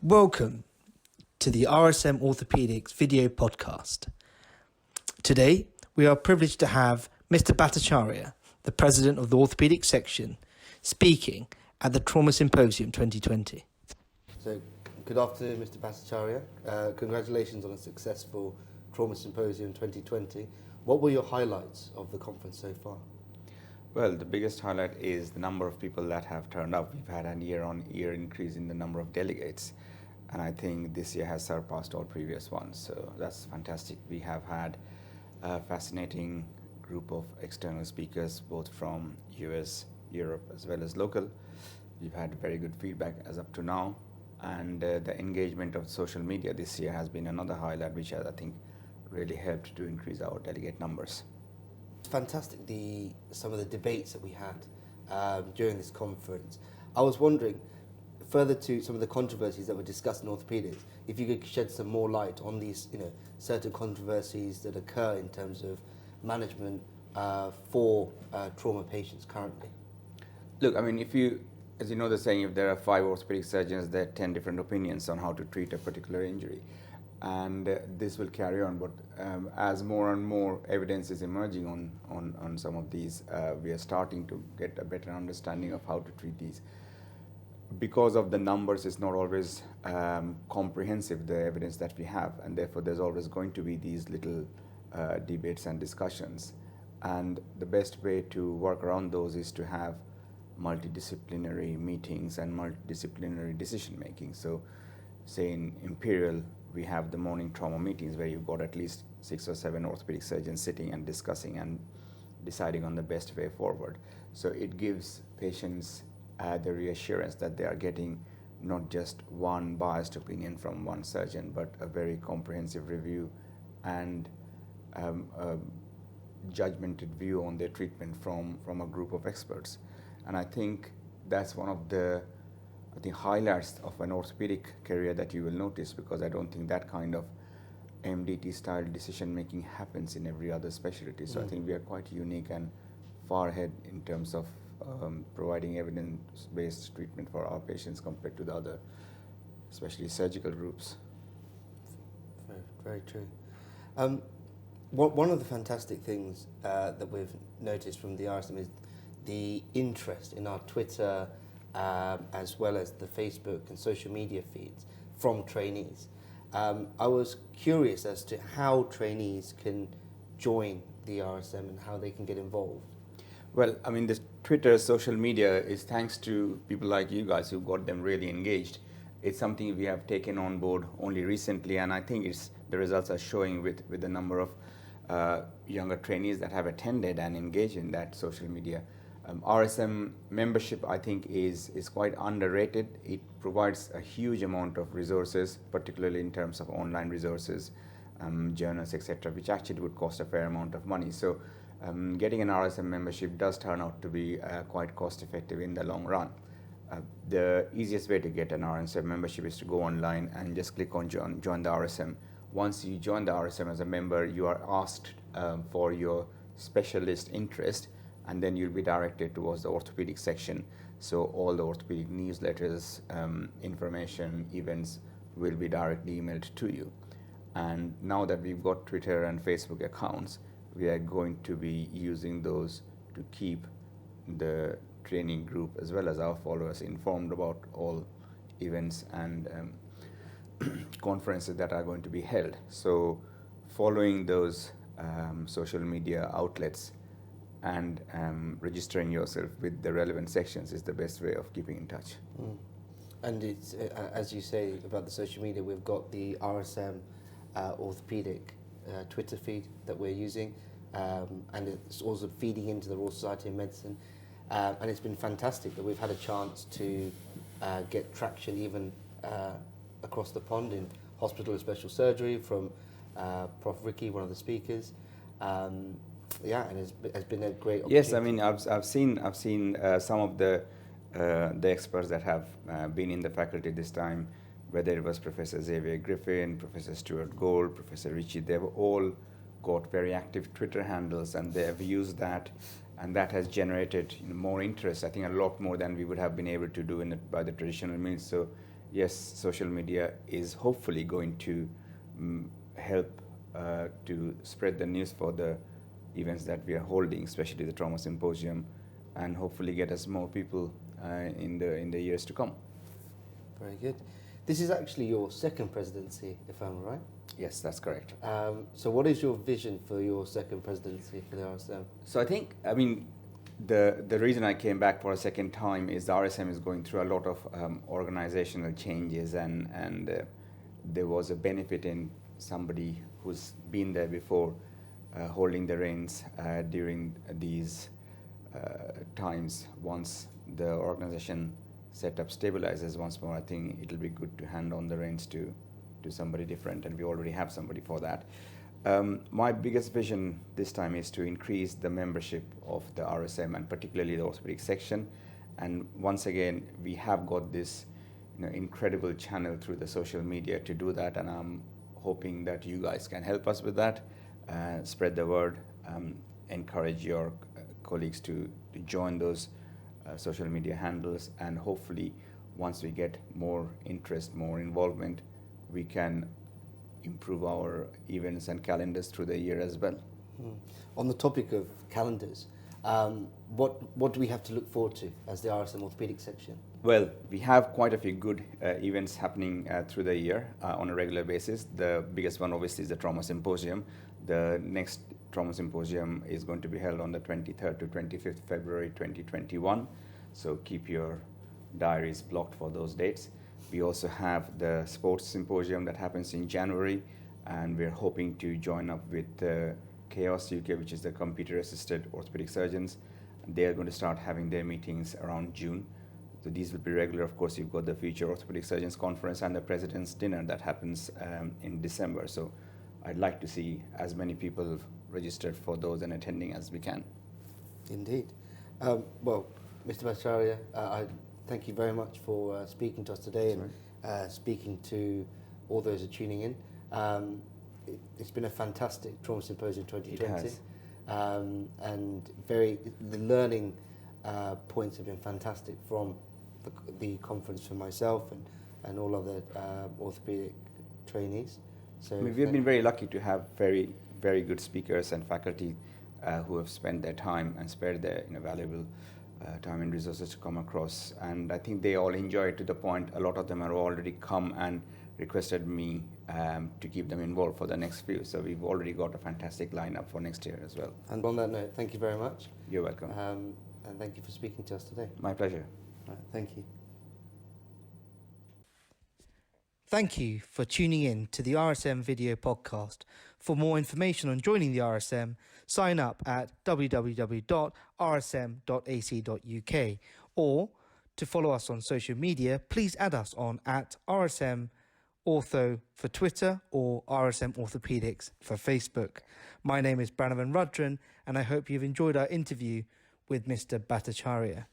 Welcome to the RSM Orthopaedics video podcast. Today, we are privileged to have Mr. Bhattacharya, the President of the Orthopaedic section, speaking at the Trauma Symposium 2020. So, good afternoon, Mr. Bhattacharya. Congratulations on a successful Trauma Symposium 2020. What were your highlights of the conference so far? Well, the biggest highlight is the number of people that have turned up. We've had a year-on-year increase in the number of delegates, and I think this year has surpassed all previous ones, so that's fantastic. We have had a fascinating group of external speakers, both from US, Europe, as well as local. We've had very good feedback as up to now, and the engagement of social media this year has been another highlight, which has, I think, really helped to increase our delegate numbers. It's fantastic, some of the debates that we had during this conference. I was wondering, further to some of the controversies that were discussed in orthopedics, if you could shed some more light on these, certain controversies that occur in terms of management for trauma patients currently. Look, I mean, as you know the saying, if there are 5 orthopedic surgeons, there are 10 different opinions on how to treat a particular injury. And this will carry on, but as more and more evidence is emerging on some of these, we are starting to get a better understanding of how to treat these. Because of the numbers, it's not always comprehensive, the evidence that we have, and therefore there's always going to be these little debates and discussions. And the best way to work around those is to have multidisciplinary meetings and multidisciplinary decision making. So, say in Imperial, we have the morning trauma meetings where you've got at least 6 or 7 orthopedic surgeons sitting and discussing and deciding on the best way forward. So it gives patients the reassurance that they are getting not just one biased opinion from one surgeon, but a very comprehensive review and a judgmented view on their treatment from a group of experts. And I think that's one of the highlights of an orthopedic career that you will notice, because I don't think that kind of MDT style decision making happens in every other specialty. So I think we are quite unique and far ahead in terms of providing evidence-based treatment for our patients compared to the other, especially surgical groups. Very, very true. One of the fantastic things that we've noticed from the RSM is the interest in our Twitter as well as the Facebook and social media feeds from trainees. I was curious as to how trainees can join the RSM and how they can get involved. Well, I mean, this Twitter, social media is thanks to people like you guys who got them really engaged. It's something we have taken on board only recently, and I think the results are showing with the number of younger trainees that have attended and engaged in that social media. RSM membership, I think, is quite underrated. It provides a huge amount of resources, particularly in terms of online resources, journals, etc., which actually would cost a fair amount of money. So getting an RSM membership does turn out to be quite cost effective in the long run. The easiest way to get an RSM membership is to go online and just click on join the RSM. Once you join the RSM as a member, you are asked for your specialist interest, and then you'll be directed towards the orthopedic section. So all the orthopedic newsletters, information, events will be directly emailed to you. And now that we've got Twitter and Facebook accounts, we are going to be using those to keep the training group as well as our followers informed about all events and conferences that are going to be held. So following those social media outlets and registering yourself with the relevant sections is the best way of keeping in touch. And it's, as you say about the social media, we've got the RSM Orthopaedic Twitter feed that we're using, and it's also feeding into the Royal Society of Medicine. And it's been fantastic that we've had a chance to get traction even across the pond in hospital and special surgery from Prof. Ricky, one of the speakers. And it's been a great opportunity. Yes, I mean, I've seen some of the experts that have been in the faculty this time, whether it was Professor Xavier Griffin, Professor Stuart Gold, Professor Ritchie. They've all got very active Twitter handles, and they have used that, and that has generated more interest. I think a lot more than we would have been able to do by the traditional means. So yes, social media is hopefully going to help to spread the news for the events that we are holding, especially the trauma symposium, and hopefully get us more people in the years to come. Very good. This is actually your second presidency, if I'm right. Yes, that's correct. So what is your vision for your second presidency for the RSM? So I think, I mean, the reason I came back for a second time is the RSM is going through a lot of organizational changes, and there was a benefit in somebody who's been there before holding the reins during these times. Once the organization setup stabilizes once more, I think it'll be good to hand on the reins to somebody different, and we already have somebody for that. My biggest vision this time is to increase the membership of the RSM, and particularly the orthopedic section. And once again, we have got this incredible channel through the social media to do that, and I'm hoping that you guys can help us with that, spread the word, encourage your colleagues to join those social media handles, and hopefully once we get more interest, more involvement, we can improve our events and calendars through the year as well. On the topic of calendars, what do we have to look forward to as the RSM Orthopaedic section? Well, we have quite a few good events happening through the year on a regular basis. The biggest one obviously is the trauma symposium. The next trauma symposium is going to be held on the 23rd to 25th February 2021. So keep your diaries blocked for those dates. We also have the sports symposium that happens in January, and we're hoping to join up with Chaos UK, which is the computer-assisted orthopedic surgeons. They are going to start having their meetings around June. So these will be regular. Of course, you've got the Future Orthopedic Surgeons Conference and the President's Dinner that happens in December. So I'd like to see as many people registered for those and attending as we can. Indeed. Well, Mr. Bhattacharya, I thank you very much for speaking to us today and speaking to all those who are tuning in. It's been a fantastic Trauma Symposium 2020. It has. And the learning points have been fantastic from the conference for myself and all other orthopedic trainees. So I mean, we've been very lucky to have very, very good speakers and faculty who have spent their time and spared their valuable time and resources to come across. And I think they all enjoy it to the point a lot of them have already come and requested me to keep them involved for the next few. So we've already got a fantastic lineup for next year as well. And on that note, thank you very much. You're welcome. And thank you for speaking to us today. My pleasure. Thank you. Thank you for tuning in to the RSM video podcast. For more information on joining the RSM, sign up at www.rsm.ac.uk, or to follow us on social media, please add us on @RSM Ortho for Twitter or RSM Orthopaedics for Facebook. My name is Branavan Rudran, and I hope you've enjoyed our interview with Mr. Bhattacharya.